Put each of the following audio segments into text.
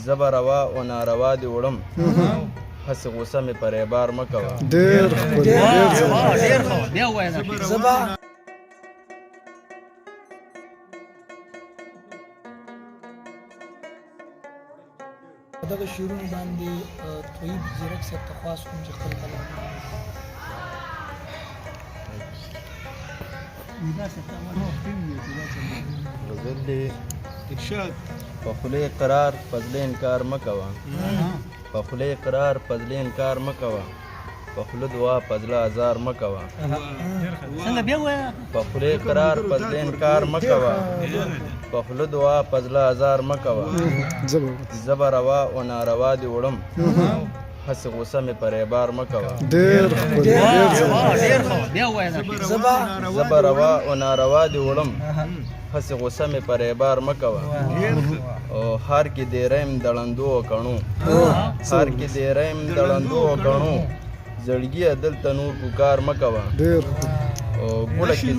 زبر روا و ناروا دی وړم هسې غوسه مې پر اعبار مه کوه. ډېر ښکلی ډېر ښه بیا ووایه زبا دغه شعرونو باندې طیب زیرک صاحب ته خواست کوم چې خپل کلام غزل دی په خولې قرار فضل انکار مه کوه، په خولې قرار فضل انکار مه کوه، په خوله دعا فضله ازار مه کوه. څنګه بیا ووایه په خولې قرار فضل انکار مه کوه، په خوله دعا فضله ازار مه کوه. زبر روا و ناروا دی وړم هسې غوسه مې پر اعبار مه کوه. ډېر ښکلی ډېر ښه بیا ووایه زبر روا و ناروا دی وړم هسې غوسه مې پر اعبار مه کوه. او هر کې دیریم دړندو او کڼو، هر کې دیریم دړندو او کڼو، زړګیه دلته نور پکار مه کوه. او ګوړه کې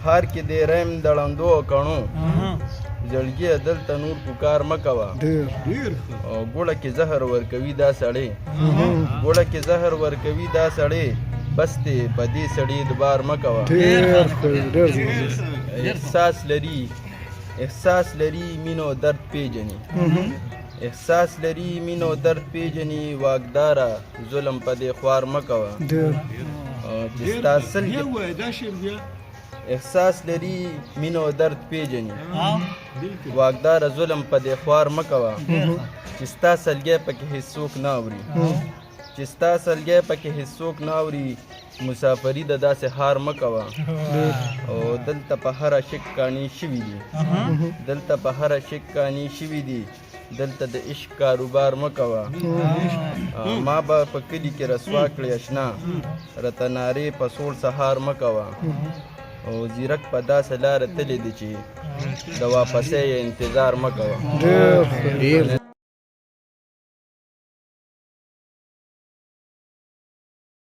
هر کې دیریم دړندو او کڼو، زړګیه دلته نور پکار مه کوه. او ګوړه کې زهر ورکوي دا سړی، ګوړه کې زهر ورکوي دا سړی، بس دې په دې سړي اعتبار مه کوه. احساس لري مینو درد پیژني، احساس لري مینو درد پیژني، واګداره ظلم په دې خوار مه کوه. چې ستا سلګې احساس لري مینو درد پیژني، واګداره ظلم په دې خوار مه کوه. چې ستا سلګی پکې هیڅوک نه اوري، چې ستا سلګی پکې هیڅوک نه اوري، مسافري د داسې هار مه کوه. او دلته په هره شک کاڼي شوي دي، دلته په هره شک کاڼي شوي دي، دلته د عشق کاروبار مه کوه. ما به په کلي کې رسوا کړې اشنا، راته نارې په سوړ سهار مه کوه. او زیرک په داسې لاره تللی دی چې د واپسۍ انتظار مه کوه.